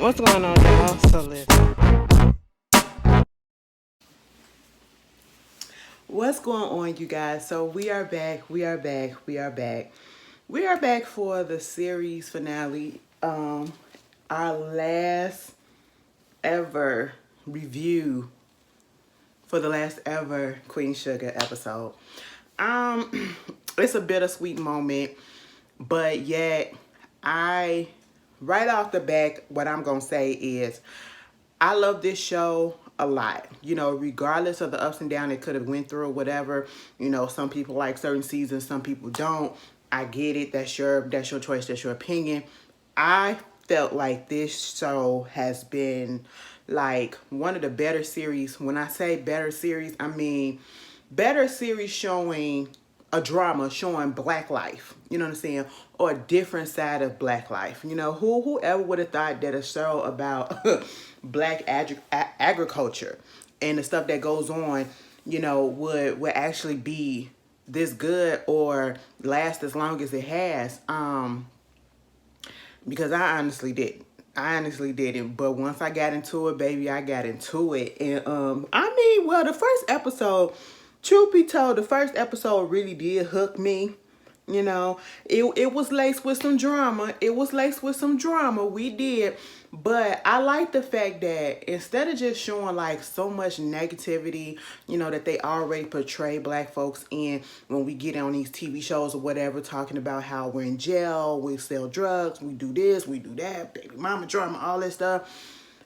What's going on, y'all? So listen. What's going on, you guys? So we are back. We are back. We are back. We are back for the series finale. Our last ever review for the last ever Queen Sugar episode. It's a bittersweet moment, but yet I right off the back, what I'm gonna say is I love this show a lot. You know, regardless of the ups and downs it could have went through or whatever. You know, some people like certain seasons, some people don't. I get it. That's your choice. That's your opinion. I felt like this show has been like one of the better series. When I say better series, I mean better series showing a drama showing black life, you know what I'm saying, or a different side of black life. You know, whoever would have thought that a show about black agriculture and the stuff that goes on, you know, would actually be this good or last as long as it has. Because I honestly didn't. I honestly didn't. But once I got into it, baby, I got into it. And well, the first episode, truth be told, the first episode really did hook me. You know, it was laced with some drama. It was laced with some drama. We did. But I like the fact that instead of just showing like so much negativity, you know, that they already portray black folks in when we get on these TV shows or whatever, talking about how we're in jail, we sell drugs, we do this, we do that, baby mama drama, all that stuff.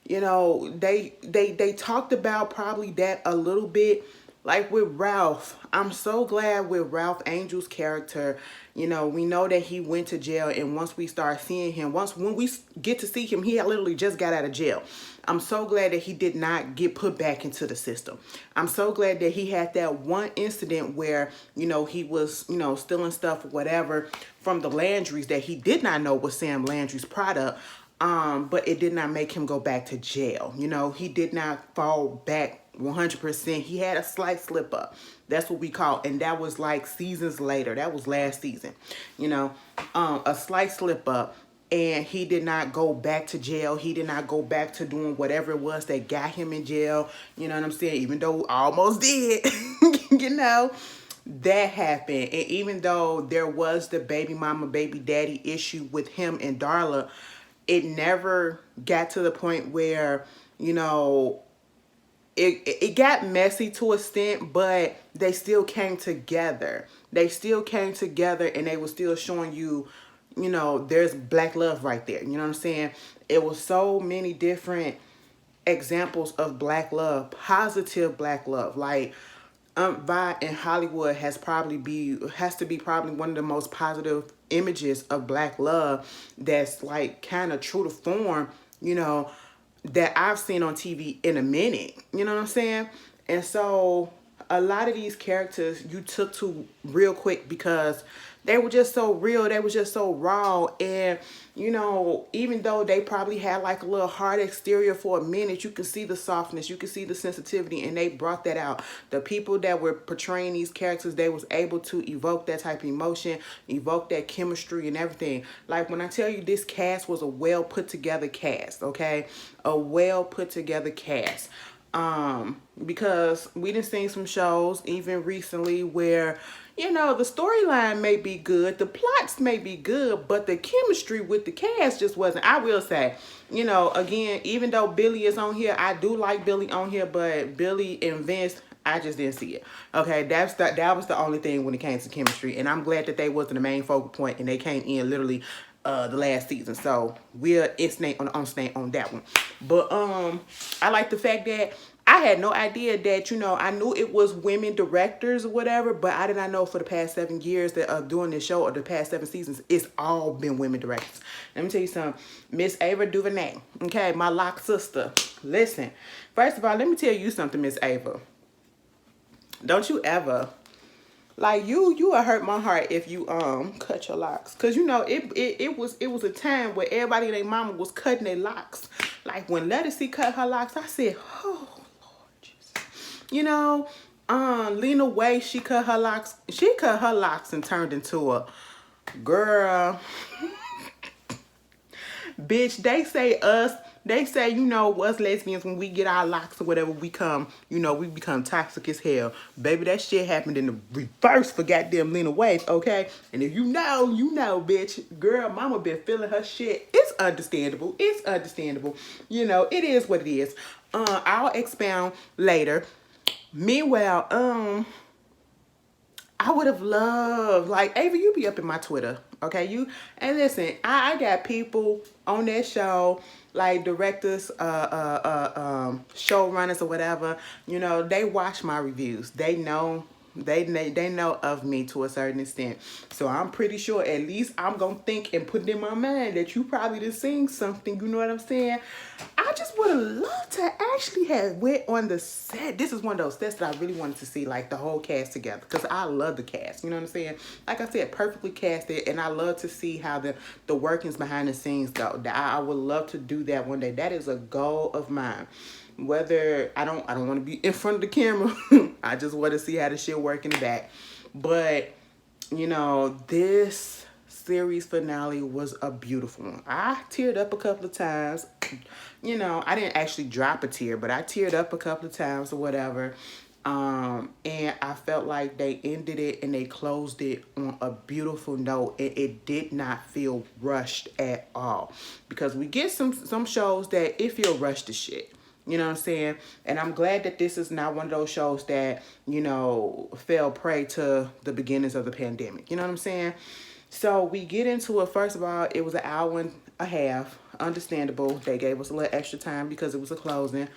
You know, they talked about probably that a little bit. Like with Ralph, I'm so glad with Ralph Angel's character, you know, we know that he went to jail, and once we start seeing him, when we get to see him, he literally just got out of jail. I'm so glad that he did not get put back into the system. I'm so glad that he had that one incident where, you know, he was, you know, stealing stuff or whatever from the Landrys that he did not know was Sam Landry's product. But it did not make him go back to jail. You know, he did not fall back 100%. He had a slight slip up. That's what we call, and that was like seasons later. That was last season. You know, a slight slip up, and he did not go back to jail. He did not go back to doing whatever it was that got him in jail. You know what I'm saying? Even though almost did, you know. That happened. And even though there was the baby mama, baby daddy issue with him and Darla, it never got to the point where, you know, it got messy to a extent, but they still came together. They still came together, and they were still showing you, you know, there's black love right there. You know what I'm saying? It was so many different examples of black love, positive black love. Like Vi in Hollywood has to be probably one of the most positive images of black love that's like kind of true to form, you know, that I've seen on TV in a minute. You know what I'm saying? And so a lot of these characters you took to real quick because they were just so real. They were just so raw. And, you know, even though they probably had like a little hard exterior for a minute, you can see the softness, you can see the sensitivity, and they brought that out. The people that were portraying these characters, they was able to evoke that type of emotion, evoke that chemistry and everything. Like when I tell you this cast was a well put together cast, okay? A well put together cast. Because we done seen some shows even recently where, you know, the storyline may be good, the plots may be good, but the chemistry with the cast just wasn't. I will say, you know, again, even though Billy is on here, I do like Billy on here, but Billy and Vince, I just didn't see it. Okay, that was the only thing when it came to chemistry, and I'm glad that they wasn't the main focal point, and they came in literally the last season. So we'll instant on that one. But I like the fact that I had no idea that, you know, I knew it was women directors or whatever, but I did not know for the past 7 years that of doing this show, or the past 7 seasons, it's all been women directors. Let me tell you something. Miss Ava DuVernay, okay, my lock sister. Listen, first of all, let me tell you something, Miss Ava. Don't you ever, like, you would hurt my heart if you cut your locks, cause you know it was a time where everybody and their mama was cutting their locks. Like when Lettucey cut her locks, I said, oh Lord Jesus. You know, Lena Waithe, she cut her locks. She cut her locks and turned into a girl. Bitch, they say, you know, us lesbians, when we get our locks or whatever, we become toxic as hell. Baby, that shit happened in the reverse for goddamn Lena Waithe, okay? And if you know, bitch. Girl, mama been feeling her shit. It's understandable. It's understandable. You know, it is what it is. I'll expound later. Meanwhile, I would have loved, like, Ava, you be up in my Twitter, okay? And listen, I got people on that show, like directors, showrunners or whatever. You know, they watch my reviews. They know. They know of me to a certain extent. So I'm pretty sure at least I'm going to think and put it in my mind that you probably done seen something. You know what I'm saying? I just would have loved to actually have went on the set. This is one of those sets that I really wanted to see, like, the whole cast together. Because I love the cast. You know what I'm saying? Like I said, perfectly casted. And I love to see how the workings behind the scenes go. I would love to do that one day. That is a goal of mine. Whether I don't want to be in front of the camera. I just want to see how the shit work in the back. But, you know, this series finale was a beautiful one. I teared up a couple of times. You know, I didn't actually drop a tear, but I teared up a couple of times or whatever. And I felt like they ended it and they closed it on a beautiful note. It did not feel rushed at all. Because we get some shows that it feel rushed to shit. You know what I'm saying? And I'm glad that this is not one of those shows that, you know, fell prey to the beginnings of the pandemic. You know what I'm saying? So we get into it. First of all, it was an hour and a half. Understandable. They gave us a little extra time because it was a closing.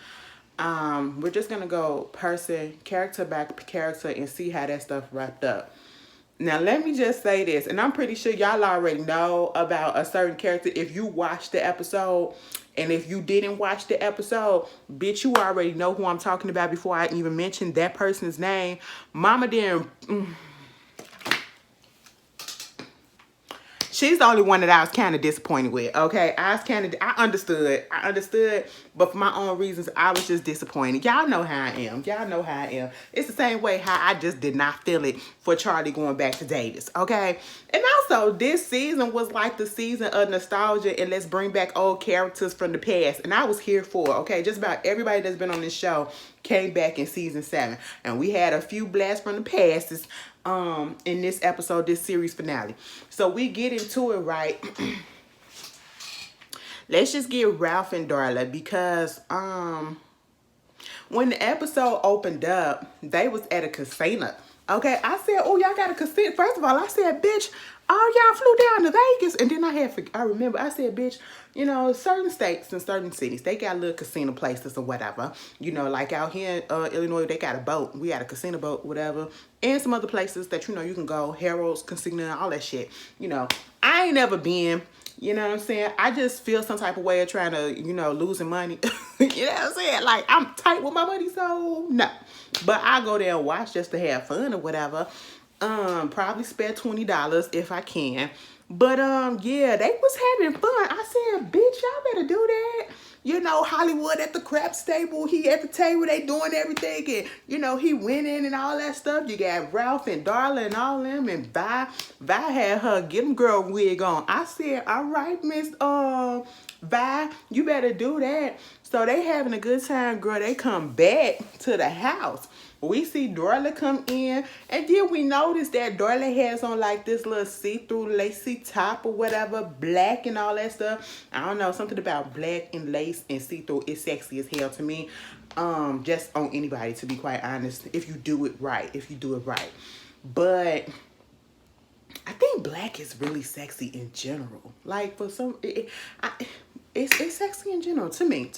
We're just going to go character by character and see how that stuff wrapped up. Now, let me just say this, and I'm pretty sure y'all already know about a certain character if you watched the episode. And if you didn't watch the episode, bitch, you already know who I'm talking about before I even mentioned that person's name. Mama didn't... She's the only one that I was kind of disappointed with, okay? I understood, but for my own reasons, I was just disappointed. Y'all know how I am. It's the same way how I just did not feel it for Charlie going back to Davis, okay? And also, this season was like the season of nostalgia and let's bring back old characters from the past. And I was here for it, okay? Just about everybody that's been on this show came back in season 7. And we had a few blasts from the past in this episode, this series finale. So we get into it, right? Let's just get Ralph and Darla because when the episode opened up, they was at a casino. Okay, I said, oh, y'all got a casino. First of all, I said, bitch, all y'all flew down to Vegas. And then I remember, I said, bitch, you know, certain states and certain cities, they got little casino places or whatever. You know, like out here in Illinois, they got a boat. We got a casino boat, whatever. And some other places that, you know, you can go, Harold's, Casino, all that shit. You know, I ain't never been. You know what I'm saying? I just feel some type of way of trying to, you know, losing money. You know what I'm saying? Like, I'm tight with my money, so no. But I go there and watch just to have fun or whatever. Probably spare $20 if I can. But, yeah, they was having fun. I said, bitch, y'all better do that. You know, Hollywood at the craps table. He at the table. They doing everything. And, you know, he winning and all that stuff. You got Ralph and Darla and all them. And Vi had her get them girl wig on. I said, all right, Miss Vi, you better do that. So they having a good time, girl. They come back to the house. We see Darla come in, and then we notice that Darla has on like this little see-through lacy top or whatever, black and all that stuff. I don't know, something about black and lace and see-through is sexy as hell to me. Just on anybody, to be quite honest, if you do it right, But I think black is really sexy in general. Like for some, it's sexy in general to me.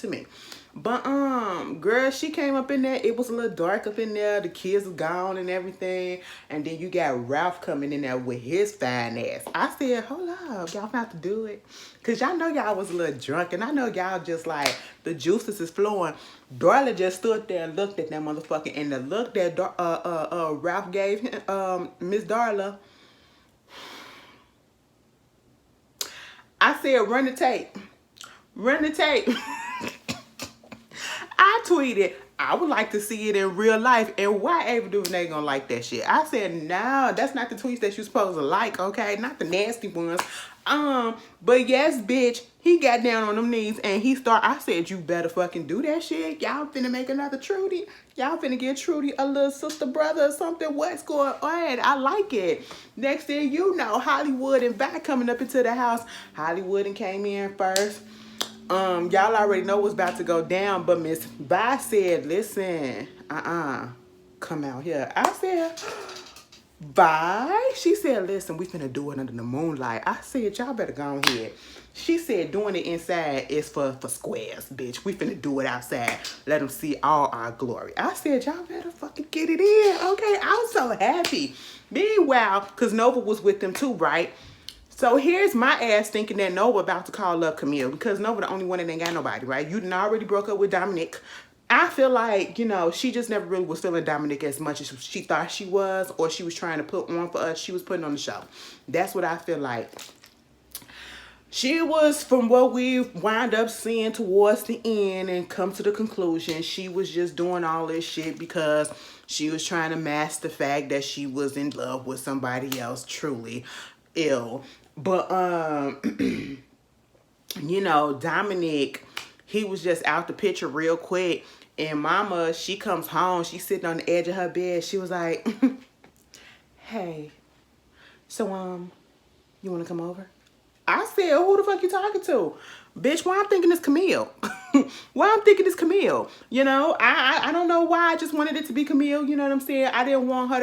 But girl, she came up in there. It was a little dark up in there. The kids was gone and everything. And then you got Ralph coming in there with his fine ass. I said, hold up, y'all about to do it? Cause y'all know y'all was a little drunk, and I know y'all just like the juices is flowing. Darla just stood there and looked at that motherfucker, and the look that Ralph gave him, Miss Darla. I said, run the tape. I tweeted, I would like to see it in real life. And why Ava DuVernay gonna like that shit? I said, no, that's not the tweets that you're supposed to like, okay? Not the nasty ones. But yes, bitch, he got down on them knees and I said, you better fucking do that shit. Y'all finna make another Trudy. Y'all finna get Trudy a little sister, brother, or something. What's going on? I like it. Next thing you know, Hollywood and Vi coming up into the house. Hollywood and came in first. Y'all already know what's about to go down, but Miss Vi said, listen, come out here. I said, Vi? She said, listen, we finna do it under the moonlight. I said, y'all better go ahead. She said, doing it inside is for squares, bitch. We finna do it outside. Let them see all our glory. I said, y'all better fucking get it in. Okay, I was so happy. Meanwhile, because Nova was with them too, right? So here's my ass thinking that Nova about to call up Camille because Nova the only one that ain't got nobody, right? You done already broke up with Dominic. I feel like, she just never really was feeling Dominic as much as she thought she was, or she was trying to put on for us. She was putting on the show. That's what I feel like. She was, from what we wind up seeing towards the end and come to the conclusion, she was just doing all this shit because she was trying to mask the fact that she was in love with somebody else, truly ill. But, Dominic, he was just out the picture real quick. And Mama, she comes home. She's sitting on the edge of her bed. She was like, hey, so, you want to come over? I said, who the fuck you talking to? Bitch, why I'm thinking it's Camille. Why I'm thinking it's Camille. I don't know why. I just wanted it to be Camille. You know what I'm saying? I didn't want her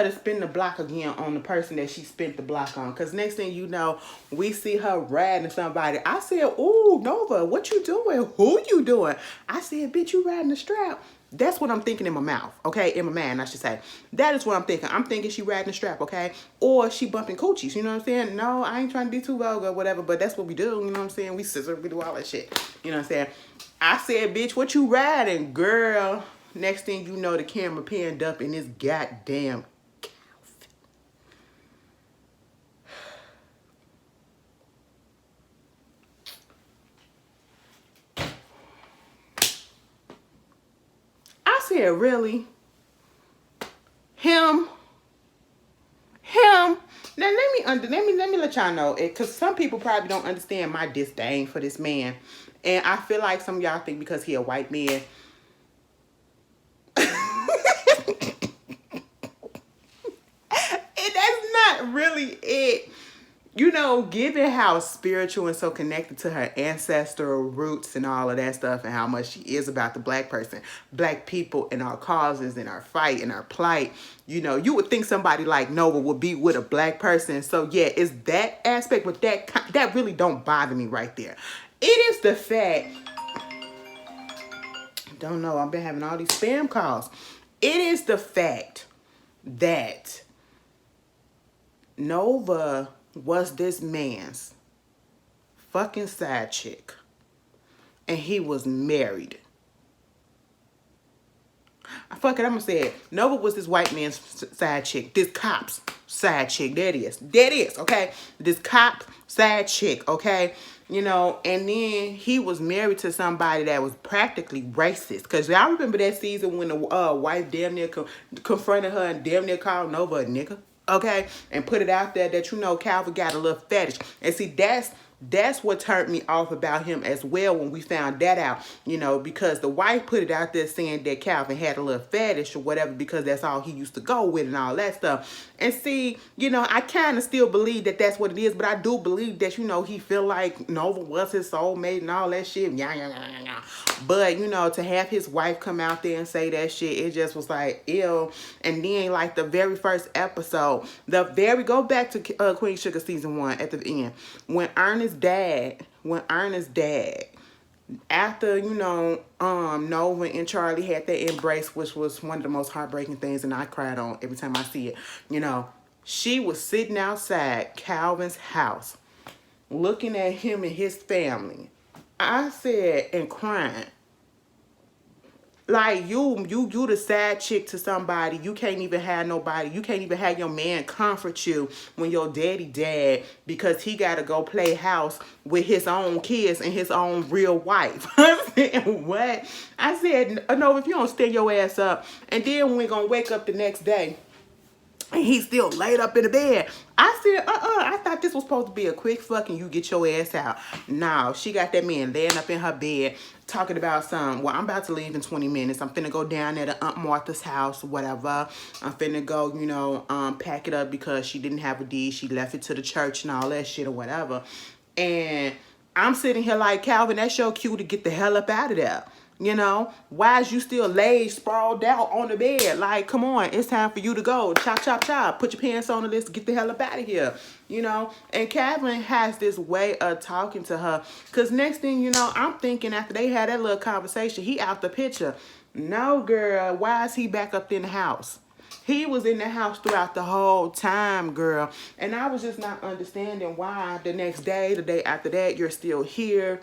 to spin the block again on the person that she spent the block on. Because next thing you know, we see her riding somebody. I said, ooh, Nova, what you doing? Who you doing? I said, bitch, you riding the strap. That's what I'm thinking in my mouth, okay? In my mind, I should say. That is what I'm thinking. I'm thinking she riding the strap, okay? Or she bumping coochies, you know what I'm saying? No, I ain't trying to be too vulgar or whatever, but that's what we do, you know what I'm saying? We scissor, we do all that shit, you know what I'm saying? I said, bitch, what you riding, girl? Next thing you know, the camera panned up in this goddamn calf. I said, really? Him? Now let me let y'all know it, because some people probably don't understand my disdain for this man, and I feel like some of y'all think because he a white man. That's not really it. Given how spiritual and so connected to her ancestral roots and all of that stuff, and how much she is about the black person, black people, and our causes and our fight and our plight, you would think somebody like Nova would be with a black person. So yeah, it's that aspect, but that really don't bother me right there. It is the fact, don't know, I've been having all these spam calls. It is the fact that Nova was this man's fucking side chick, and he was married. Fuck it, I'm gonna say it. Nova was this white man's side chick, this cop's side chick. There it is, okay? This cop side chick, okay? And then he was married to somebody that was practically racist. Because y'all remember that season when the wife damn near confronted her and damn near called Nova a nigga? Okay, and put it out there that Calvin got a little fetish. And see, that's what turned me off about him as well when we found that out, because the wife put it out there saying that Calvin had a little fetish or whatever because that's all he used to go with and all that stuff. And see, I kind of still believe that that's what it is, but I do believe that, he feel like Nova was his soulmate and all that shit. Yeah. But, to have his wife come out there and say that shit, it just was like, ew. And then, like, the very first episode, go back to Queen Sugar season 1 at the end, when Ernest's dad, after, Nova and Charlie had their embrace, which was one of the most heartbreaking things, and I cried on every time I see it, she was sitting outside Calvin's house, looking at him and his family. I said, and crying. Like, you the side chick to somebody. You can't even have nobody. You can't even have your man comfort you when your daddy died because he got to go play house with his own kids and his own real wife. I said, what? I said, no, if you don't stand your ass up. And then we're going to wake up the next day and he's still laid up in the bed. I said, I thought this was supposed to be a quick fuck and you get your ass out. No, she got that man laying up in her bed talking about some, well, I'm about to leave in 20 minutes. I'm finna go down there to Aunt Martha's house, whatever. I'm finna go, pack it up because she didn't have a deed. She left it to the church and all that shit or whatever. And I'm sitting here like, Calvin, that's your cue to get the hell up out of there. Why is you still laid sprawled out on the bed? Like, come on, it's time for you to go. Chop, chop, chop. Put your pants on the list. Get the hell up out of here. And Calvin has this way of talking to her. Because next thing you know, I'm thinking after they had that little conversation, he out the picture. No, girl, why is he back up in the house? He was in the house throughout the whole time, girl. And I was just not understanding why the next day, the day after that, you're still here.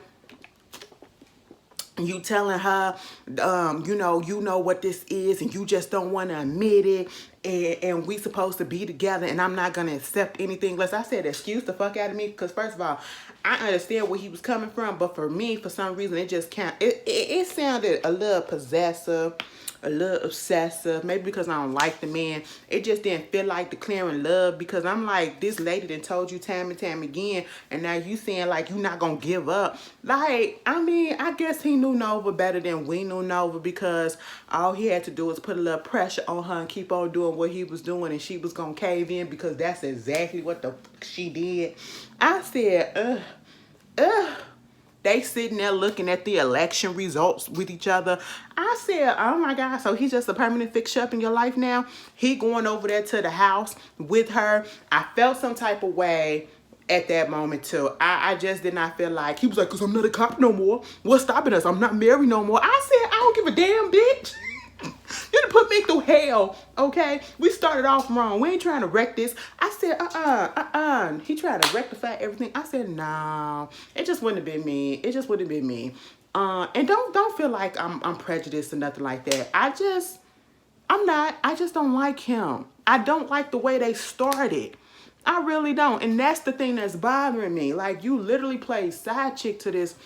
You telling her, you know what this is, and you just don't want to admit it, and we supposed to be together, and I'm not going to accept anything less. I said, excuse the fuck out of me, because first of all, I understand where he was coming from, but for me, for some reason, it just can't, it sounded a little possessive, a little obsessive, maybe because I don't like the man. It just didn't feel like declaring love, because I'm like, this lady done told you time and time again, and now you saying like you not gonna give up. Like, I mean, I guess he knew Nova better than we knew Nova, because all he had to do was put a little pressure on her and keep on doing what he was doing, and she was gonna cave in, because that's exactly what she did. I said, they sitting there looking at the election results with each other. I said, oh my God, so he's just a permanent fixture up in your life now? He going over there to the house with her. I felt some type of way at that moment too. I just did not feel like, he was like, because I'm not a cop no more. What's stopping us? I'm not married no more. I said, I don't give a damn, bitch. You done put me through hell, okay? We started off wrong. We ain't trying to wreck this. I said, He trying to rectify everything. I said, no. It just wouldn't have been me. It just wouldn't have been me. And don't feel like I'm prejudiced or nothing like that. I'm not. I just don't like him. I don't like the way they started. I really don't. And that's the thing that's bothering me. Like, you literally played side chick to this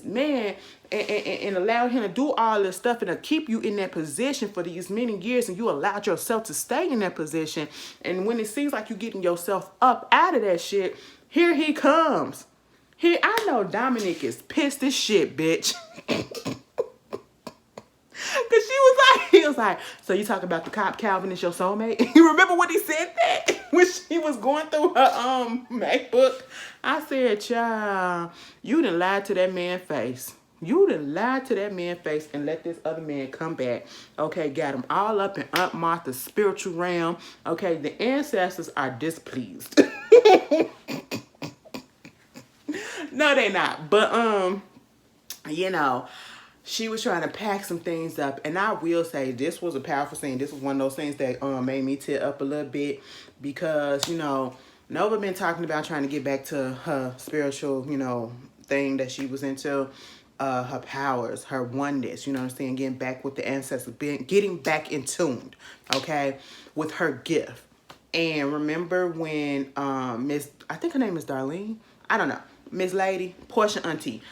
man and allowed him to do all this stuff and to keep you in that position for these many years, and you allowed yourself to stay in that position. And when it seems like you're getting yourself up out of that shit, here he comes. Here, I know Dominic is pissed as shit, bitch. Cause he was like, so you talk about the cop Calvin is your soulmate? You remember when he said that? When she was going through her MacBook? I said, child, you done lied to that man's face. You done lied to that man's face and let this other man come back. Okay, got him all up in Aunt Martha's spiritual realm. Okay, the ancestors are displeased. No, they not. But she was trying to pack some things up, and I will say this was a powerful scene. This was one of those things that made me tear up a little bit, because Nova been talking about trying to get back to her spiritual thing that she was into, her powers, her oneness, you know what I'm saying, getting back with the ancestors, getting back in tune, okay, with her gift. And remember when I think her name is Darlene, I don't know, Miss Lady, Portia auntie,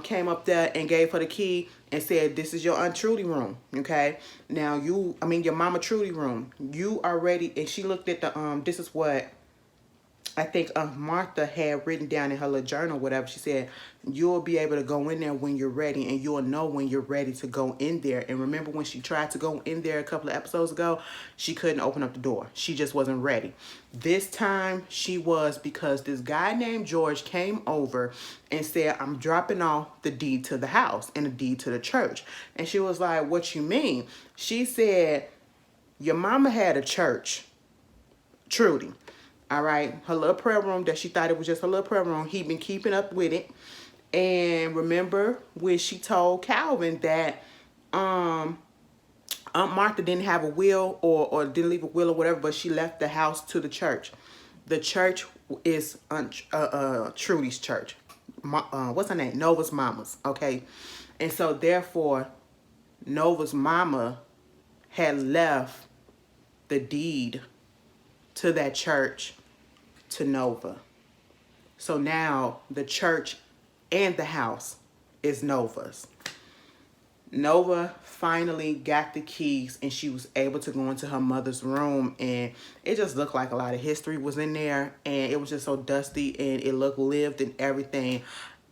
came up there and gave her the key and said, this is your Aunt Trudy room, okay? Now your Mama Trudy room. You are ready. And she looked at the, this is what I think Martha had written down in her little journal, whatever. She said, you'll be able to go in there when you're ready, and you'll know when you're ready to go in there. And remember when she tried to go in there a couple of episodes ago, she couldn't open up the door. She just wasn't ready. This time she was, because this guy named George came over and said, I'm dropping off the deed to the house and the deed to the church. And she was like, what you mean? She said, your mama had a church, Trudy. All right, her little prayer room that she thought it was just her little prayer room. He'd been keeping up with it. And remember when she told Calvin that Aunt Martha didn't have a will or didn't leave a will or whatever, but she left the house to the church. The church is Trudy's church. What's her name? Nova's mama's, okay? And so therefore, Nova's mama had left the deed to that church to Nova. So now the church and the house is Nova's. Nova finally got the keys and she was able to go into her mother's room, and it just looked like a lot of history was in there, and it was just so dusty and it looked lived and everything.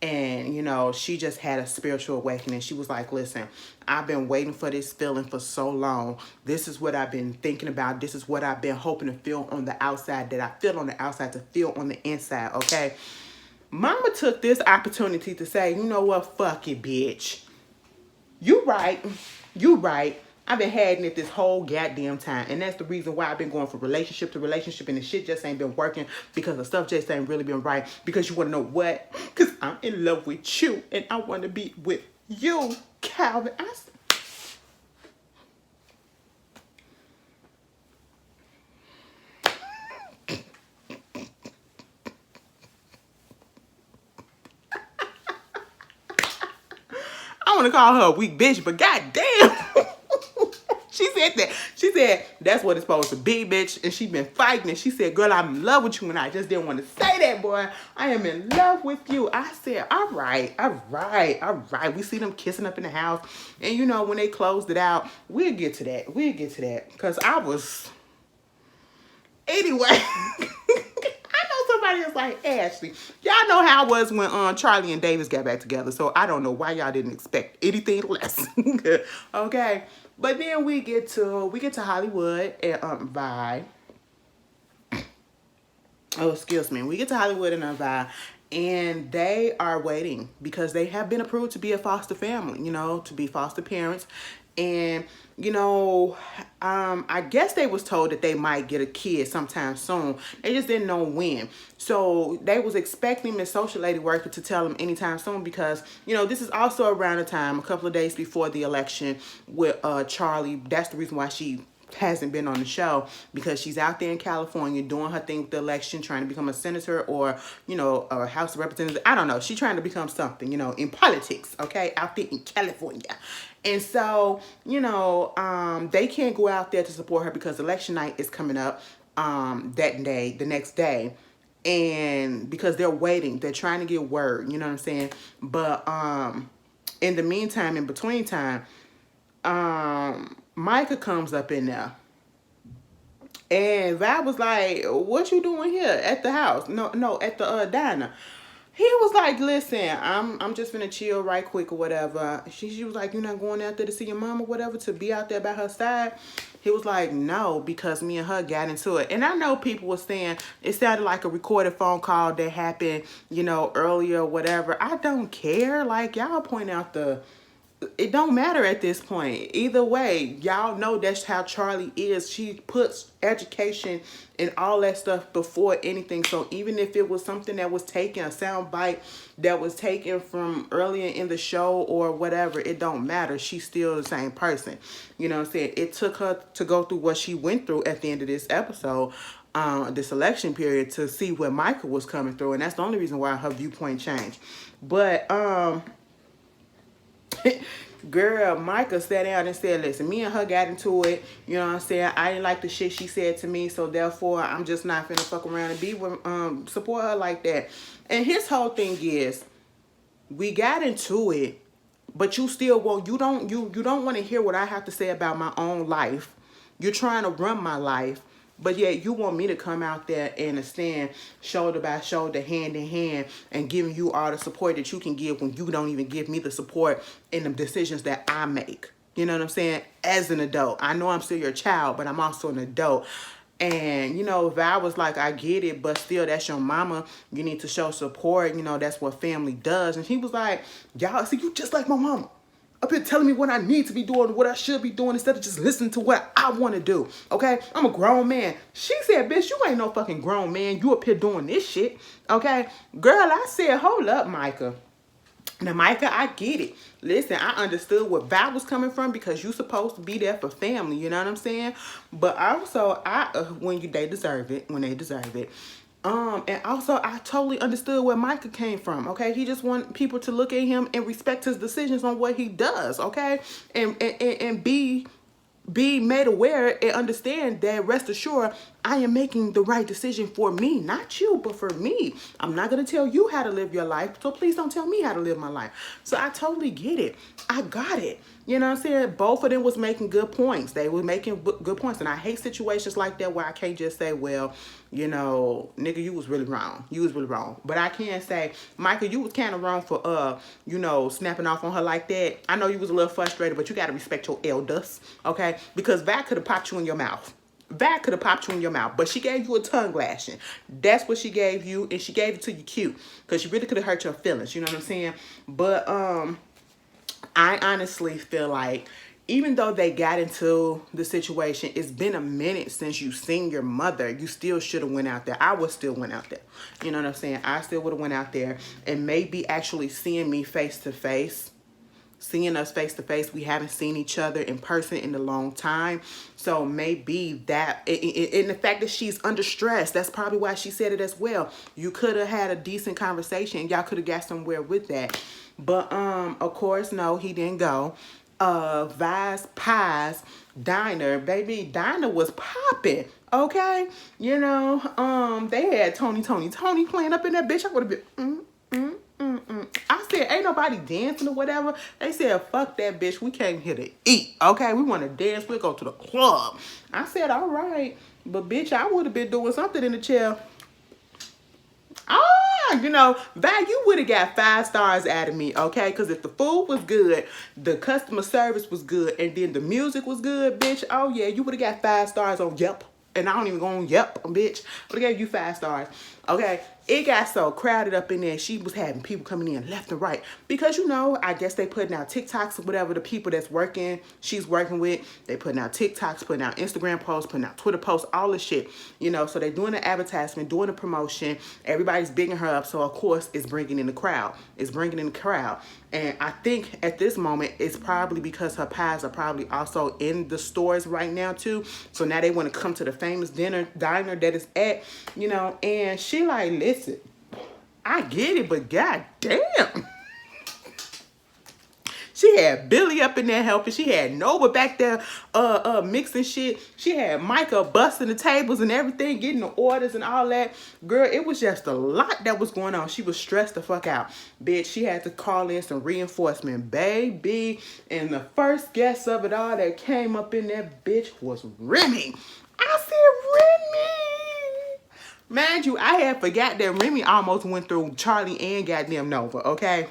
And you know, she just had a spiritual awakening. She was like, listen, I've been waiting for this feeling for so long. This is what I've been thinking about. This is what I've been hoping to feel on the outside, that I feel on the outside to feel on the inside. Okay, Mama took this opportunity to say, you know what, fuck it, bitch. You right. You right. I've been having it this whole goddamn time. And that's the reason why I've been going from relationship to relationship, and the shit just ain't been working, because the stuff just ain't really been right. Because you want to know what? Because I'm in love with you and I want to be with you, Calvin. I want to call her a weak bitch, but goddamn. She said that. She said, that's what it's supposed to be, bitch. And she been fighting. And she said, girl, I'm in love with you. And I just didn't want to say that, boy. I am in love with you. I said, all right, all right, all right. We see them kissing up in the house. And, you know, when they closed it out, we'll get to that. We'll get to that. Because I was... Anyway... Somebody is like, Ashley, y'all know how it was when Charlie and Davis got back together, so I don't know why y'all didn't expect anything less. Okay, but then we get to Hollywood and Vi. Oh, excuse me. We get to Hollywood and Vi, and they are waiting because they have been approved to be a foster family, you know, to be foster parents. And, you know, I guess they was told that they might get a kid sometime soon. They just didn't know when. So they was expecting Miss Social Lady Worker to tell them anytime soon, because, you know, this is also around the time, a couple of days before the election with Charlie. That's the reason why she hasn't been on the show, because she's out there in California doing her thing with the election, trying to become a senator or, you know, a House of Representatives. I don't know. She's trying to become something, you know, in politics, okay, out there in California. And so, you know, they can't go out there to support her because election night is coming up that day, the next day. And because they're waiting, they're trying to get word, you know what I'm saying? But in the meantime, in between time, Micah comes up in there. And Val was like, what you doing here at the house? No, at the diner. He was like, listen, I'm just gonna chill right quick or whatever. She was like, you're not going out there to see your mom or whatever, to be out there by her side? He was like, no, because me and her got into it. And I know people were saying it sounded like a recorded phone call that happened, you know, earlier or whatever. I don't care. Like, y'all point out it don't matter at this point. Either way, y'all know that's how Charlie is. She puts education and all that stuff before anything. So even if it was something that was taken, a sound bite that was taken from earlier in the show or whatever, it don't matter. She's still the same person. You know what I'm saying? It took her to go through what she went through at the end of this episode, this election period, to see where Micah was coming through. And that's the only reason why her viewpoint changed. But, girl, Micah sat down and said, listen, me and her got into it. You know what I'm saying? I didn't like the shit she said to me, so therefore I'm just not finna fuck around and be with support her like that. And his whole thing is, we got into it, but you still won't, you don't want to hear what I have to say about my own life. You're trying to run my life, but yet you want me to come out there and stand shoulder by shoulder, hand in hand, and giving you all the support that you can give when you don't even give me the support in the decisions that I make. You know what I'm saying? As an adult. I know I'm still your child, but I'm also an adult. And, you know, Val was like, I get it, but still, that's your mama. You need to show support. You know, that's what family does. And he was like, y'all, see, you just like my mama. Up here telling me what I need to be doing, what I should be doing, instead of just listening to what I want to do. Okay? I'm a grown man. She said, bitch, you ain't no fucking grown man. You up here doing this shit. Okay? Girl, I said, hold up, Micah. Now, Micah, I get it. Listen, I understood where Val was coming from, because you supposed to be there for family. You know what I'm saying? But also, they deserve it. When they deserve it. And also, I totally understood where Micah came from, okay? He just want people to look at him and respect his decisions on what he does, okay? And be made aware and understand that, rest assured, I am making the right decision for me, not you, but for me. I'm not going to tell you how to live your life, so please don't tell me how to live my life. So I totally get it. I got it. You know what I'm saying? Both of them was making good points. They were making good points. And I hate situations like that where I can't just say, well, you know, nigga, you was really wrong. You was really wrong. But I can say, Micah, you was kind of wrong for, you know, snapping off on her like that. I know you was a little frustrated, but you got to respect your elders, okay? Because that could have popped you in your mouth. That could have popped you in your mouth, but she gave you a tongue lashing. That's what she gave you, and she gave it to you cute, because she really could have hurt your feelings. You know what I'm saying? But I honestly feel like even though they got into the situation, it's been a minute since you've seen your mother. You still should have went out there. I would still went out there. You know what I'm saying? I still would have went out there and maybe actually seeing me face to face. Seeing us face to face, we haven't seen each other in person in a long time. So maybe that, in the fact that she's under stress, that's probably why she said it as well. You could have had a decent conversation. Y'all could have got somewhere with that. But of course, no, he didn't go. Vi's Pies Diner, baby, Diner was popping. Okay, you know, they had Tony playing up in that bitch. I would have been. I said, ain't nobody dancing or whatever. They said, fuck that bitch. We came here to eat. Okay, we want to dance. We'll go to the club. I said, all right. But bitch, I would have been doing something in the chair. You know, Val, you would have got 5 stars out of me, okay? Because if the food was good, the customer service was good, and then the music was good, bitch, oh yeah, you would have got 5 stars on Yelp. And I don't even go on Yelp, bitch. But I gave you 5 stars. Okay, it got so crowded up in there. She was having people coming in left and right. Because, you know, I guess they putting out TikToks or whatever, the people that's working, she's working with. They putting out TikToks, putting out Instagram posts, putting out Twitter posts, all this shit. You know, so they doing the advertisement, doing the promotion. Everybody's bigging her up. So, of course, it's bringing in the crowd. It's bringing in the crowd. And I think at this moment, it's probably because her pies are probably also in the stores right now, too. So now they want to come to the famous diner that is at, you know, and she like, listen, I get it, but goddamn. She had Billy up in there helping. She had Nova back there mixing shit. She had Micah busting the tables and everything, getting the orders and all that. Girl, it was just a lot that was going on. She was stressed the fuck out. Bitch, she had to call in some reinforcement, baby. And the first guest of it all that came up in that bitch was Remy. I said, Remy. Mind you, I had forgot that Remy almost went through Charlie and goddamn Nova, okay?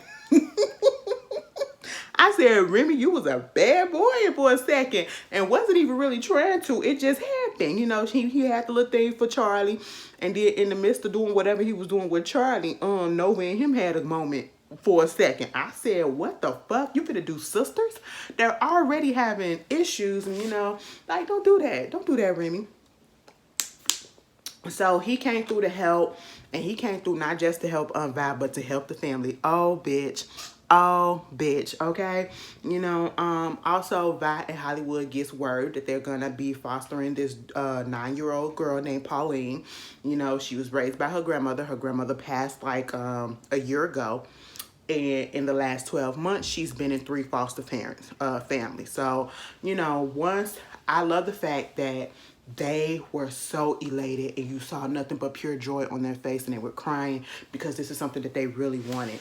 I said, Remy, you was a bad boy for a second and wasn't even really trying to. It just happened. You know, he had the little thing for Charlie. And then in the midst of doing whatever he was doing with Charlie, Nova and him had a moment for a second. I said, what the fuck? You finna do sisters? They're already having issues. And, you know, like, don't do that. Don't do that, Remy. So he came through to help. And he came through not just to help Vi, but to help the family. Oh, bitch. Oh, bitch, okay? You know, also, Vi and Hollywood gets word that they're gonna be fostering this 9-year-old girl named Pauline. You know, she was raised by her grandmother. Her grandmother passed like a year ago. And in the last 12 months, she's been in 3 foster parents, families. So, you know, I love the fact that they were so elated and you saw nothing but pure joy on their face and they were crying because this is something that they really wanted.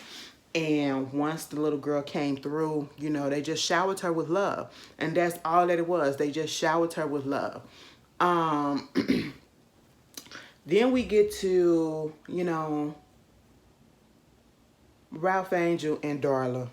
And once the little girl came through, you know, they just showered her with love. And that's all that it was. They just showered her with love. Then we get to, you know, Ralph Angel and Darla.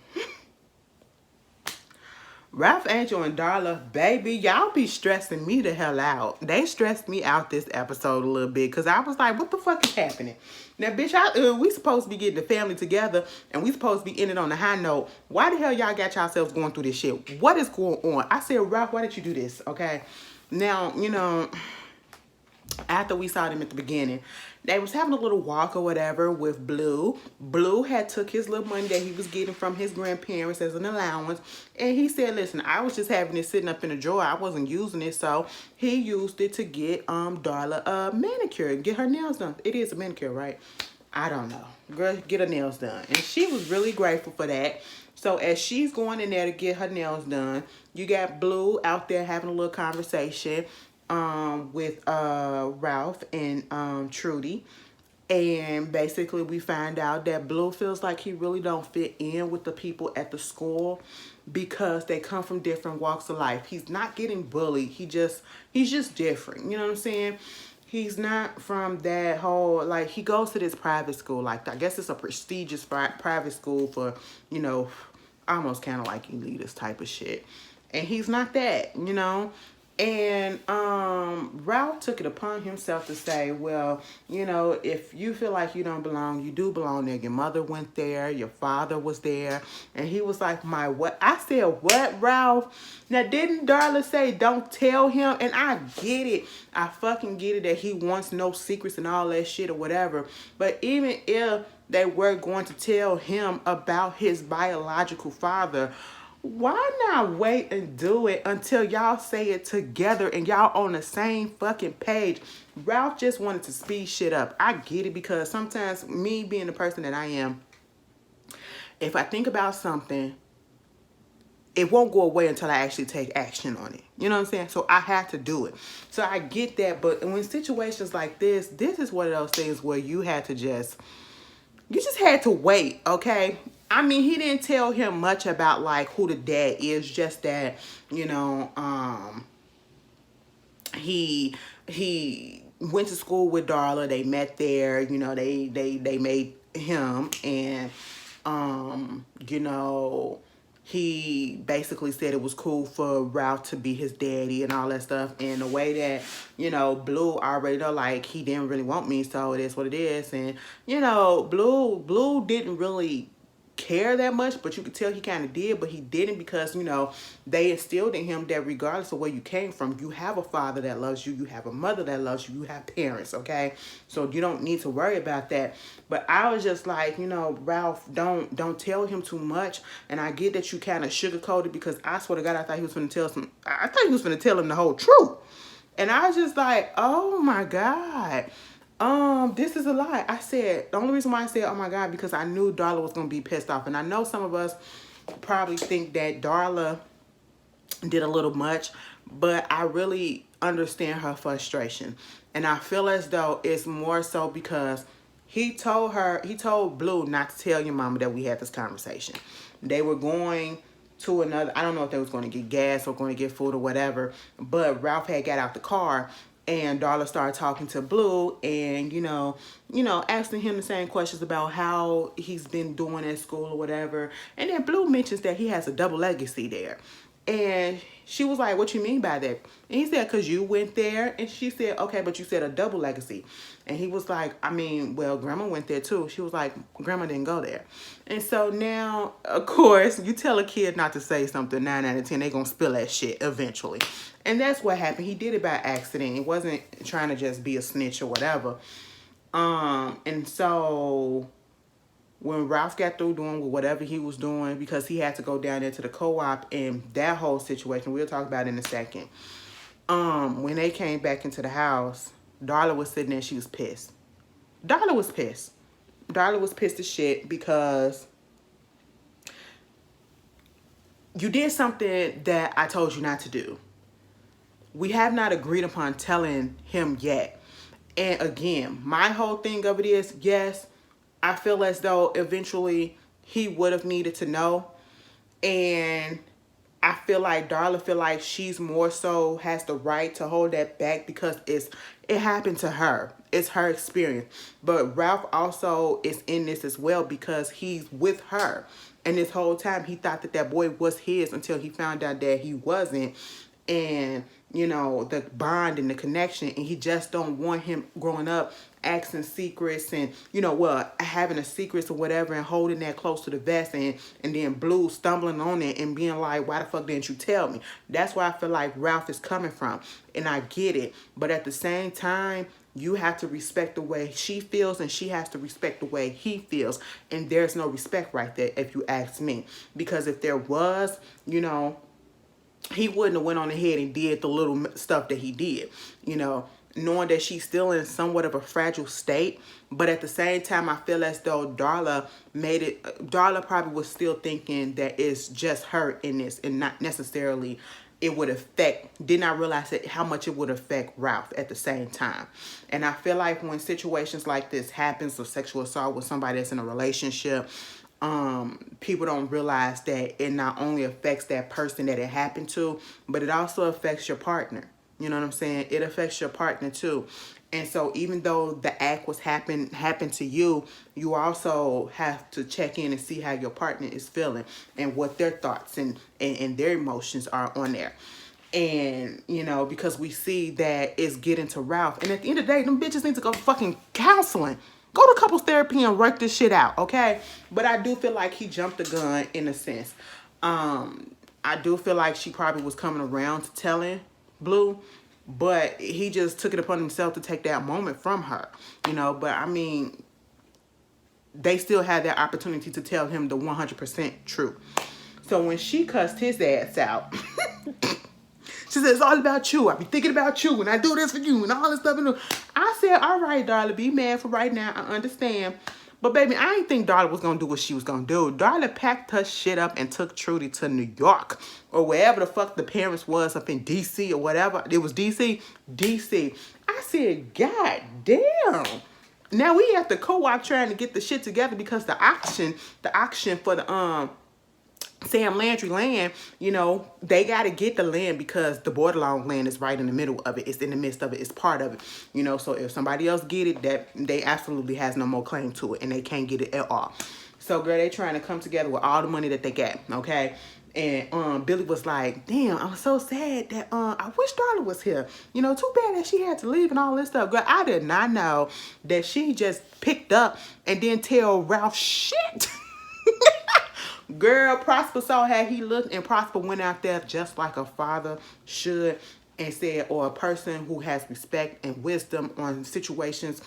Ralph Angel and Darla, baby, y'all be stressing me the hell out. They stressed me out this episode a little bit because I was like, what the fuck is happening? Now, bitch, we supposed to be getting the family together and we supposed to be ending on a high note. Why the hell y'all got yourselves going through this shit? What is going on? I said, Ralph, why did you do this? Okay. Now, you know, after we saw them at the beginning, they was having a little walk or whatever with Blue. Blue had took his little money that he was getting from his grandparents as an allowance. And he said, listen, I was just having it sitting up in a drawer. I wasn't using it. So he used it to get Darla a manicure, get her nails done. It is a manicure, right? I don't know. Girl, get her nails done. And she was really grateful for that. So as she's going in there to get her nails done, you got Blue out there having a little conversation. with Ralph and Trudy. And basically we find out that Blue feels like he really don't fit in with the people at the school because they come from different walks of life. He's not getting bullied. He's just different. You know what I'm saying? He's not from that whole, like, he goes to this private school. Like, I guess it's a prestigious private school for, you know, almost kind of like elitist type of shit. And he's not that, you know. And Ralph took it upon himself to say, well, you know, if you feel like you don't belong, you do belong there. Your mother went there, your father was there. And he was like, my what? I said, what, Ralph? Now, didn't Darla say don't tell him? And I get it. I fucking get it that he wants no secrets and all that shit or whatever. But even if they were going to tell him about his biological father, why not wait and do it until y'all say it together and y'all on the same fucking page? Ralph just wanted to speed shit up. I get it, because sometimes, me being the person that I am, if I think about something, it won't go away until I actually take action on it. You know what I'm saying? So I have to do it. So I get that. But when situations like this is one of those things where you just had to wait, okay? I mean, he didn't tell him much about, like, who the dad is, just that, you know, he went to school with Darla. They met there, you know, they made him, and, you know, he basically said it was cool for Ralph to be his daddy and all that stuff. And the way that, you know, Blue already know, like, he didn't really want me, so it is what it is. And, you know, Blue didn't really care that much, but you could tell he kind of did, but he didn't, because, you know, they instilled in him that regardless of where you came from, you have a father that loves you, you have a mother that loves you, you have parents, okay? So you don't need to worry about that. But I was just like, you know, Ralph, don't tell him too much. And I get that you kind of sugarcoated, because I swear to God, I thought he was going to tell him the whole truth. And I was just like, oh my God. This is a lie. I said, the only reason why I said, oh my God, because I knew Darla was going to be pissed off. And I know some of us probably think that Darla did a little much, but I really understand her frustration. And I feel as though it's more so because he told Blue not to tell your mama that we had this conversation. They were going to another, I don't know if they was going to get gas or going to get food or whatever, but Ralph had got out the car, and Darla started talking to Blue, and, you know, asking him the same questions about how he's been doing at school or whatever. And then Blue mentions that he has a double legacy there. And she was like, what you mean by that? And he said, because you went there. And she said, okay, but you said a double legacy. And he was like, I mean, well, Grandma went there too. She was like, Grandma didn't go there. And so now, of course, you tell a kid not to say something, 9 out of 10, they're going to spill that shit eventually. And that's what happened. He did it by accident. He wasn't trying to just be a snitch or whatever. And so when Ralph got through doing whatever he was doing, because he had to go down there to the co-op and that whole situation, we'll talk about it in a second. When they came back into the house, Darla was sitting there, she was pissed. Darla was pissed. Darla was pissed as shit because you did something that I told you not to do. We have not agreed upon telling him yet. And again, my whole thing of it is, yes, I feel as though eventually he would have needed to know. And I feel like Darla feel like she's more so has the right to hold that back because it happened to her. It's her experience. But Ralph also is in this as well because he's with her. And this whole time he thought that that boy was his until he found out that he wasn't. And, you know, the bond and the connection, and he just don't want him growing up asking secrets and, you know, well, having a secrets or whatever and holding that close to the vest, and then Blue stumbling on it and being like, why the fuck didn't you tell me? That's where I feel like Ralph is coming from, and I get it. But at the same time, you have to respect the way she feels, and she has to respect the way he feels. And there's no respect right there, if you ask me. Because if there was, you know, he wouldn't have went on ahead and did the little stuff that he did, you know, knowing that she's still in somewhat of a fragile state. But at the same time, I feel as though Darla probably was still thinking that it's just her in this and not necessarily it would affect, did not realize how much it would affect Ralph at the same time. And I feel like when situations like this happens, of sexual assault with somebody that's in a relationship, people don't realize that it not only affects that person that it happened to, but it also affects your partner. You know what I'm saying? It affects your partner too. And so even though the act was happened to you, you also have to check in and see how your partner is feeling and what their thoughts and their emotions are on there. And, you know, because we see that it's getting to Ralph. And at the end of the day, them bitches need to go fucking counseling. Go to couples therapy and work this shit out, okay? But I do feel like he jumped the gun in a sense. I do feel like she probably was coming around to telling Blue, but he just took it upon himself to take that moment from her, you know. But I mean, they still had that opportunity to tell him the 100% truth. So when she cussed his ass out, she said, it's all about you. I be thinking about you and I do this for you and all this stuff. I said, all right, Darla, be mad for right now. I understand. But baby, I didn't think Darla was going to do what she was going to do. Darla packed her shit up and took Trudy to New York or wherever the fuck the parents was, up in D.C. or whatever. It was D.C. D.C. I said, God damn. Now we at the co-op trying to get the shit together because the auction for the Sam Landry land, you know, they got to get the land because the borderline land is right in the middle of it. It's in the midst of it. It's part of it, you know. So if somebody else get it, that they absolutely has no more claim to it and they can't get it at all. So girl, they trying to come together with all the money that they got, okay? And Billy was like, damn, I'm so sad that I wish Darla was here. You know, too bad that she had to leave and all this stuff. Girl, I did not know that she just picked up and didn't tell Ralph shit. Girl, Prosper saw how he looked, and Prosper went out there just like a father should and said, or a person who has respect and wisdom on situations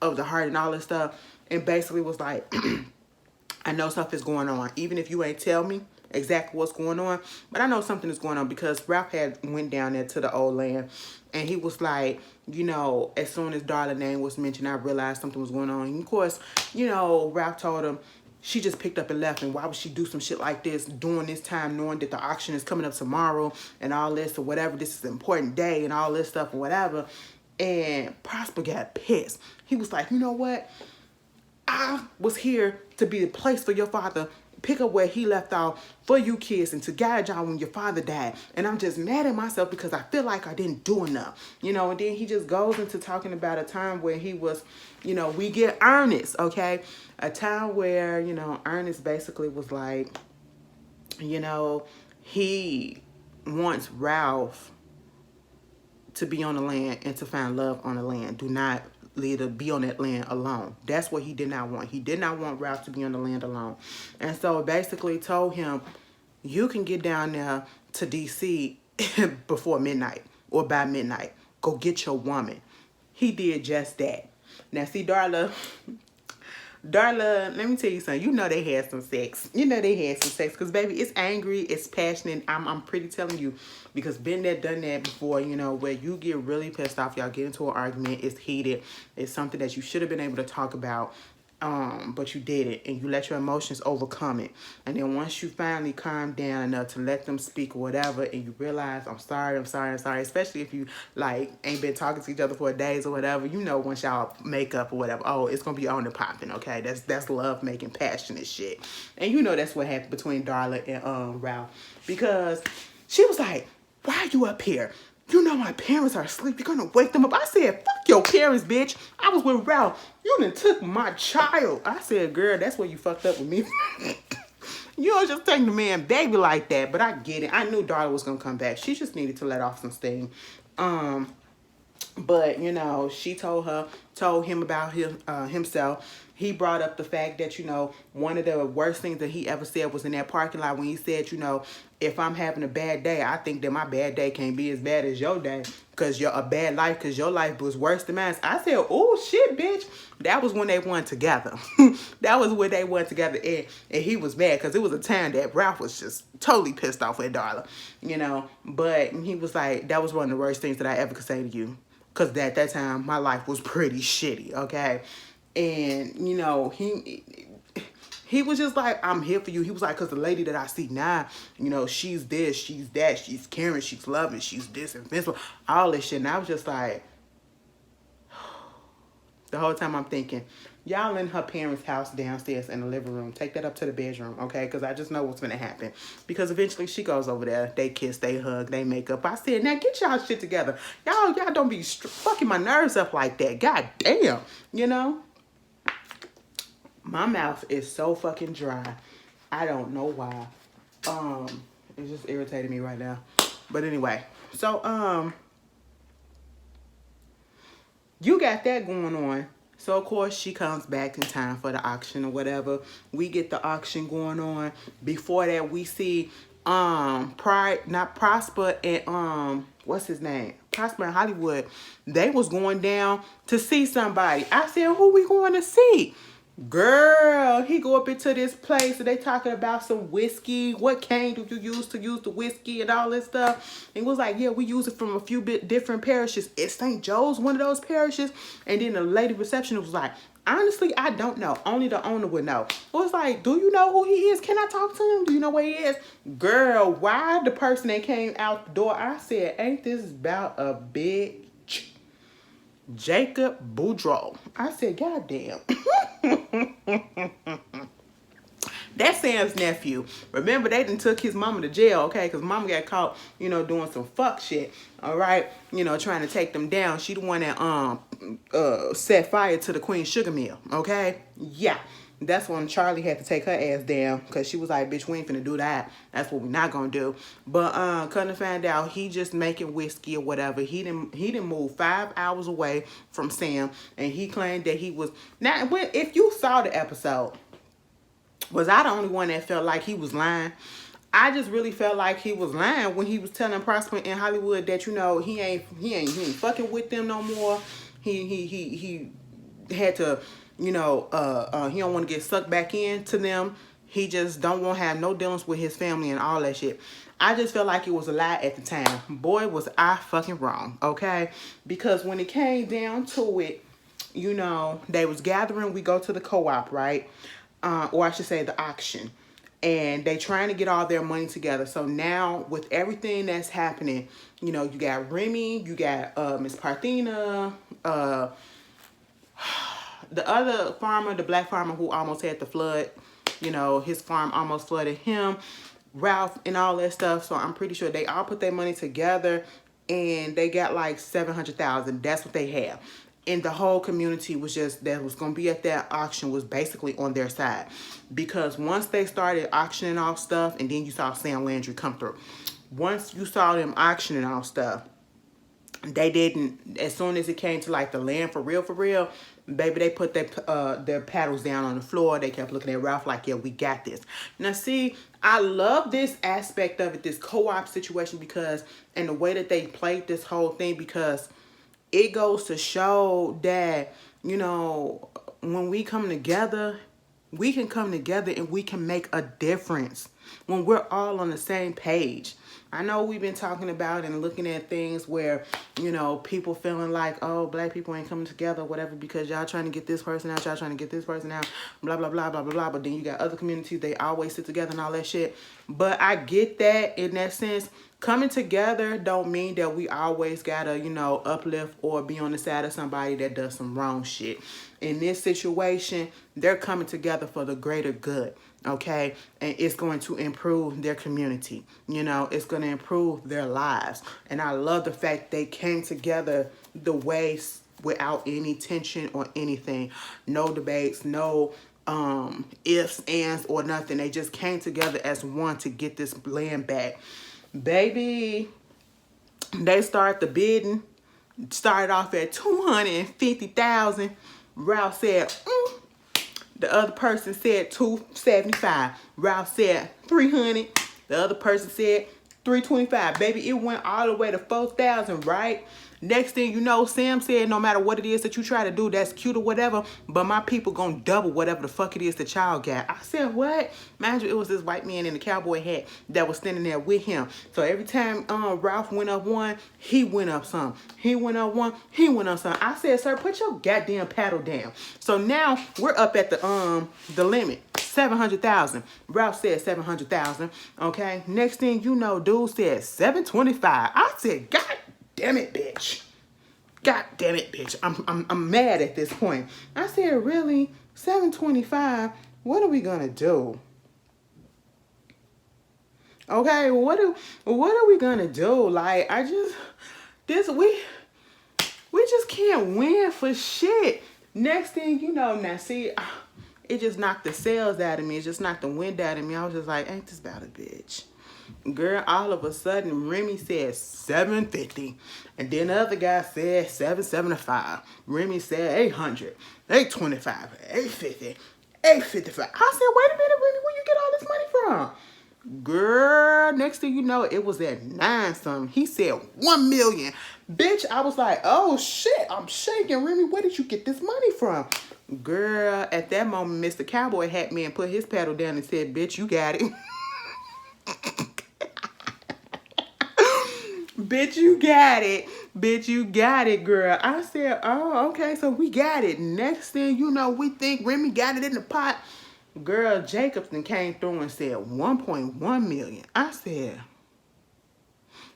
of the heart and all this stuff, and basically was like, I know stuff is going on, even if you ain't tell me exactly what's going on, but I know something is going on because Ralph had went down there to the old land, and he was like, you know, as soon as Darla's name was mentioned, I realized something was going on. And of course, you know, Ralph told him, she just picked up and left, and why would she do some shit like this during this time, knowing that the auction is coming up tomorrow and all this or whatever, this is an important day and all this stuff or whatever. And Prosper got pissed. He was like, you know what? I was here to be the place for your father, pick up where he left off for you kids and to guide y'all when your father died. And I'm just mad at myself because I feel like I didn't do enough. You know, and then he just goes into talking about a time where he was, you know, we get Ernest, okay? A time where, you know, Ernest basically was like, you know, he wants Ralph to be on the land and to find love on the land. Do not to be on that land alone. That's what he did not want. He did not want Ralph to be on the land alone. And so basically told him, you can get down there to DC before midnight or by midnight. Go get your woman. He did just that. Now see, Darla, let me tell you something. You know they had some sex. You know they had some sex. Because, baby, it's angry. It's passionate. I'm pretty telling you. Because been there, done that before, you know, where you get really pissed off. Y'all get into an argument. It's heated. It's something that you should have been able to talk about. But you didn't. And you let your emotions overcome it. And then once you finally calm down enough to let them speak or whatever, and you realize, I'm sorry. Especially if you, like, ain't been talking to each other for days or whatever. You know, once y'all make up or whatever, oh, it's going to be on and popping, okay? That's love making passionate shit. And you know that's what happened between Darla and Ralph. Because she was like, why are you up here? You know my parents are asleep. You're going to wake them up. I said, fuck your parents, bitch. I was with Ralph. You done took my child. I said, girl, that's where you fucked up with me. You don't just take the man baby like that. But I get it. I knew Darla was going to come back. She just needed to let off some steam. But, you know, she told him about himself. He brought up the fact that, you know, one of the worst things that he ever said was in that parking lot when he said, you know, if I'm having a bad day, I think that my bad day can't be as bad as your day because you're a bad life because your life was worse than mine. I said, oh, shit, bitch. That was when they went together. That was when they went together. And he was mad because it was a time that Ralph was just totally pissed off at Darla, you know. But he was like, that was one of the worst things that I ever could say to you. Because at that time, my life was pretty shitty, okay? And, you know, he he was just like, I'm here for you. He was like, because the lady that I see now, you know, she's this, she's that, she's caring, she's loving, she's this, invincible, all this shit. And I was just like, the whole time I'm thinking, y'all in her parents' house downstairs in the living room. Take that up to the bedroom, okay? Because I just know what's going to happen. Because eventually she goes over there. They kiss, they hug, they make up. I said, now get y'all shit together. Y'all don't be fucking my nerves up like that. God damn. You know? My mouth is so fucking dry. I don't know why. It's just irritating me right now. But anyway. So, you got that going on. So, of course, she comes back in time for the auction or whatever. We get the auction going on. Before that, we see Prosper and what's his name? Prosper and Hollywood. They was going down to see somebody. I said, who we going to see? Girl, he go up into this place and they talking about some whiskey. What cane do you use to use the whiskey and all this stuff? And it was like, yeah, we use it from a few different parishes. It's St. Joe's, one of those parishes. And then the lady receptionist was like, honestly, I don't know. Only the owner would know. It was like, do you know who he is? Can I talk to him? Do you know where he is? Girl, why the person that came out the door? I said, ain't this about a bitch? Jacob Boudreaux. I said, God damn. That's Sam's nephew. Remember, they done took his mama to jail, okay? Because mama got caught, you know, doing some fuck shit, all right? You know, trying to take them down. She the one that set fire to the Queen Sugar Mill, okay? Yeah. That's when Charlie had to take her ass down because she was like, bitch, we ain't finna do that. That's what we're not gonna do. But come to find out, he just making whiskey or whatever. He didn't move 5 hours away from Sam, and he claimed that he was. Now, if you saw the episode, was I the only one that felt like he was lying? I just really felt like he was lying when he was telling Prosper in Hollywood that, you know, he ain't fucking with them no more. He had to, you know, he don't want to get sucked back into them. He just don't want to have no dealings with his family and all that shit. I just felt like it was a lie at the time. Boy, was I fucking wrong, okay? Because when it came down to it, you know, they was gathering. We go to the co-op, right? Or I should say the auction. And they trying to get all their money together. So now with everything that's happening, you know, you got Remy, you got Miss Parthena, the other farmer, the black farmer who almost had the flood, you know, his farm almost flooded him, Ralph and all that stuff. So I'm pretty sure they all put their money together and they got like $700,000. That's what they have. And the whole community was just, that was going to be at that auction was basically on their side. Because once they started auctioning off stuff, and then you saw Sam Landry come through. Once you saw them auctioning off stuff, they didn't, as soon as it came to like the land for real, baby, they put their paddles down on the floor. They kept looking at Ralph like, yeah, we got this. Now, see, I love this aspect of it, this co-op situation, because, and the way that they played this whole thing, because it goes to show that, you know, when we come together, we can come together and we can make a difference when we're all on the same page. I know we've been talking about and looking at things where, you know, people feeling like, oh, black people ain't coming together, whatever, because y'all trying to get this person out, y'all trying to get this person out, blah, blah, blah, blah, blah, blah. But then you got other communities, they always sit together and all that shit. But I get that in that sense. Coming together don't mean that we always gotta, you know, uplift or be on the side of somebody that does some wrong shit. In this situation, they're coming together for the greater good, okay? And it's going to improve their community. You know, it's going to improve their lives. And I love the fact they came together the way, without any tension or anything. No debates, no ifs, ands, or nothing. They just came together as one to get this land back. Baby, they start the bidding. Started off at $250,000. Ralph said, The other person said $275. Ralph said $300. The other person said $325. Baby, it went all the way to $4,000, right? Next thing you know, Sam said, no matter what it is that you try to do, that's cute or whatever, but my people gonna double whatever the fuck it is that y'all got. I said, what? Mind you, it was this white man in a cowboy hat that was standing there with him. So every time Ralph went up one, he went up some. He went up one, he went up some. I said, sir, put your goddamn paddle down. So now we're up at the limit. 700,000. Ralph said 700,000. Okay. Next thing you know, dude said 725. I said, God damn it, bitch. God damn it, bitch. I'm mad at this point. I said, really? 725? What are we gonna do? Okay, what are we gonna do? Like, we just can't win for shit. Next thing you know, now see, it just knocked the sales out of me. It just knocked the wind out of me. I was just like, ain't this about a bitch? Girl, all of a sudden, Remy said 750. And then the other guy said 775. Remy said 800, 825, 850, 855. I said, wait a minute, Remy, where you get all this money from? Girl, next thing you know, it was at 9 something. He said 1 million. Bitch, I was like, oh shit, I'm shaking. Remy, where did you get this money from? Girl, at that moment, Mr. Cowboy Hat Man put his paddle down and said, bitch, you got it. Bitch, you got it. Bitch, you got it, girl. I said, oh, okay, so we got it. Next thing you know, we think Remy got it in the pot. Girl, Jacobson came through and said 1.1 million. I said,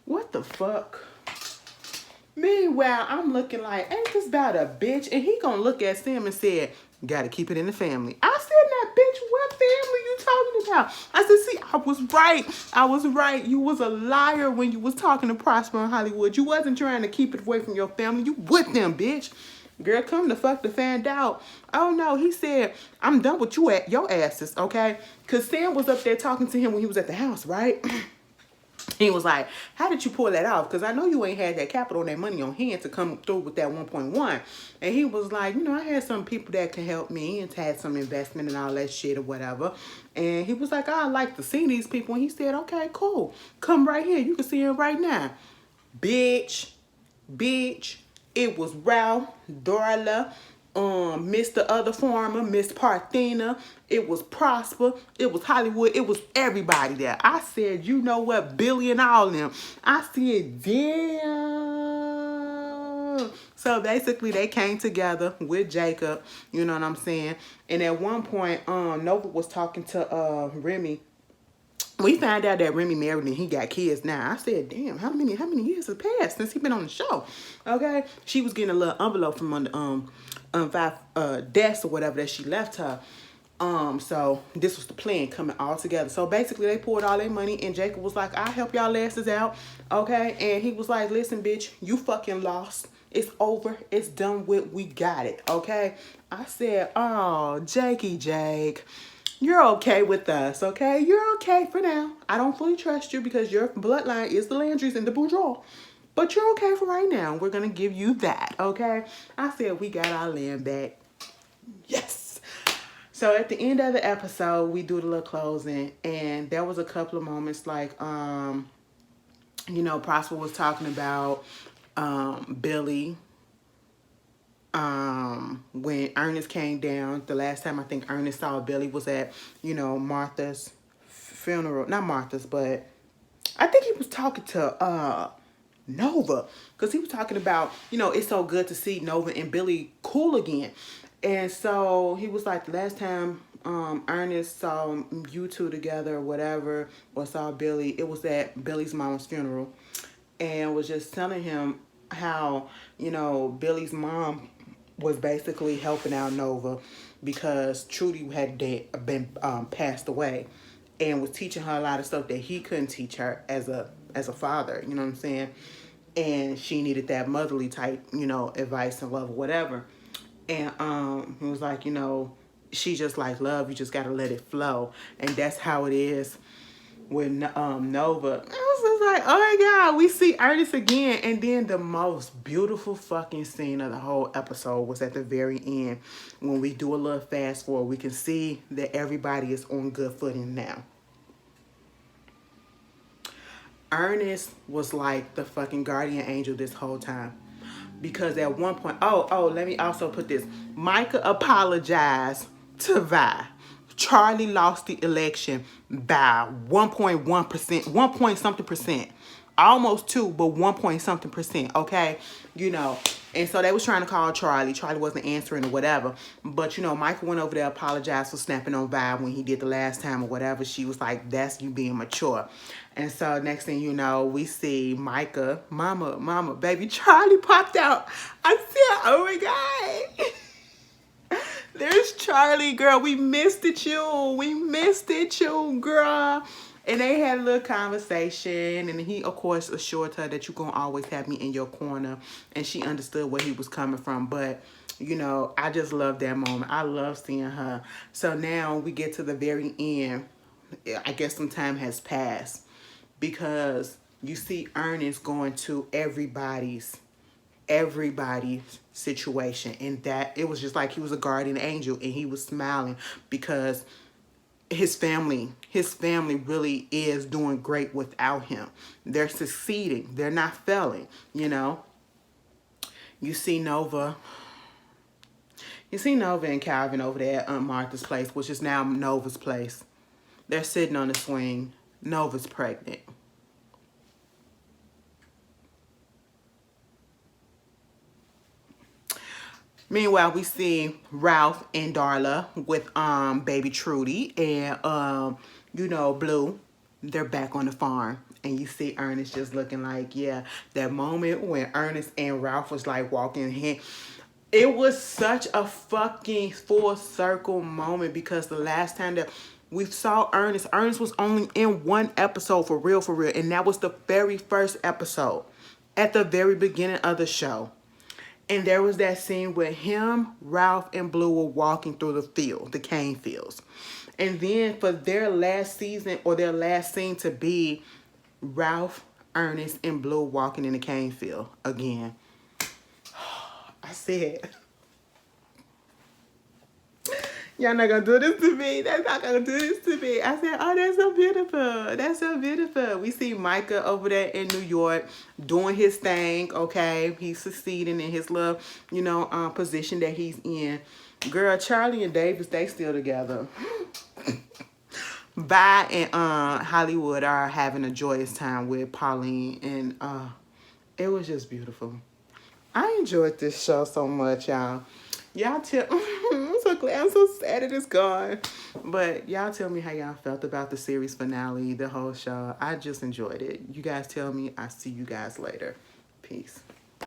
what the fuck? Meanwhile, I'm looking like, ain't this about a bitch? And he gonna look at Sam and said, gotta keep it in the family. I said, now, bitch, what family you talking about? I said, see, I was right. I was right. You was a liar when you was talking to Prosper in Hollywood. You wasn't trying to keep it away from your family. You with them, bitch. Girl, come the fuck to find out. Oh, no, he said, I'm done with you at your asses, okay? Because Sam was up there talking to him when he was at the house, right? He was like, how did you pull that off? Because I know you ain't had that capital and that money on hand to come through with that 1.1. And he was like, you know, I had some people that can help me and had some investment and all that shit or whatever. And he was like, I'd like to see these people. And he said, okay, cool. Come right here. You can see him right now. Bitch. It was Ralph, Darla, Mr. Other Farmer, Miss Parthena. It was Prosper. It was Hollywood. It was everybody there. I said, you know what? Billy and all them. I said, damn. So basically, they came together with Jacob. You know what I'm saying? And at one point, Nova was talking to Remy. We found out that Remy married and he got kids now. I said, damn, how many years have passed since he been on the show? Okay. She was getting a little envelope from under desk or whatever that she left her. So this was the plan coming all together. So basically they poured all their money and Jacob was like, I'll help y'all asses out. Okay. And he was like, listen, bitch, you fucking lost. It's over. It's done with. We got it. Okay. I said, oh, Jake. You're okay with us, okay? You're okay for now. I don't fully trust you because your bloodline is the Landrys and the Bourgeois. But you're okay for right now. We're going to give you that, okay? I said we got our land back. Yes. So at the end of the episode, we do the little closing. And there was a couple of moments like, you know, Prosper was talking about Billy. When Ernest came down, the last time I think Ernest saw Billy was at, you know, Martha's funeral. Not Martha's, but I think he was talking to Nova. Because he was talking about, you know, it's so good to see Nova and Billy cool again. And so he was like, the last time Ernest saw you two together or whatever, or saw Billy, it was at Billy's mom's funeral. And was just telling him how, you know, Billy's mom was basically helping out Nova because Trudy had been passed away and was teaching her a lot of stuff that he couldn't teach her as a father, you know what I'm saying? And she needed that motherly type, you know, advice and love or whatever. And he was like, you know, she just like love, you just got to let it flow. And that's how it is with Nova. I was just like, oh my God, we see Ernest again. And then the most beautiful fucking scene of the whole episode was at the very end. When we do a little fast forward, we can see that everybody is on good footing now. Ernest was like the fucking guardian angel this whole time. Because at one point, let me also put this. Micah apologized to Vi. Charlie lost the election by 1.1%, 1 point something percent. Almost 2, but 1 point something percent, okay? You know, And so they was trying to call Charlie. Charlie wasn't answering or whatever. But, you know, Micah went over there, apologized for snapping on Vibe when he did the last time or whatever. She was like, that's you being mature. And so next thing you know, we see Micah, mama, baby Charlie popped out. I said, oh my God. There's Charlie, girl. We missed it, you. We missed it, you, girl. And they had a little conversation, and he, of course, assured her that you're going to always have me in your corner. And she understood where he was coming from. But, you know, I just love that moment. I love seeing her. So now we get to the very end. I guess some time has passed because you see Ernest going to everybody's situation, and that it was just like he was a guardian angel, and he was smiling because his family really is doing great without him. They're succeeding. They're not failing, you know. You see Nova and Calvin over there at Aunt Martha's place, which is now Nova's place. They're sitting on the swing. Nova's pregnant. Meanwhile, we see Ralph and Darla with baby Trudy and you know, Blue. They're back on the farm. And you see Ernest just looking like, yeah, that moment when Ernest and Ralph was like walking hand. It was such a fucking full circle moment because the last time that we saw Ernest was only in one episode for real, and that was the very first episode at the very beginning of the show. And there was that scene where him, Ralph, and Blue were walking through the field, the cane fields. And then for their last season or their last scene to be Ralph, Ernest, and Blue walking in the cane field again. I said, y'all not gonna do this to me. That's not gonna do this to me. I said, oh, that's so beautiful. That's so beautiful. We see Micah over there in New York doing his thing, okay? He's succeeding in his little, you know, position that he's in. Girl, Charlie and Davis, they still together. Vi and Hollywood are having a joyous time with Pauline, and it was just beautiful. I enjoyed this show so much, y'all. Y'all tell I'm so glad, I'm so sad it is gone. But y'all tell me how y'all felt about the series finale, the whole show. I just enjoyed it. You guys tell me. I'll see you guys later. Peace.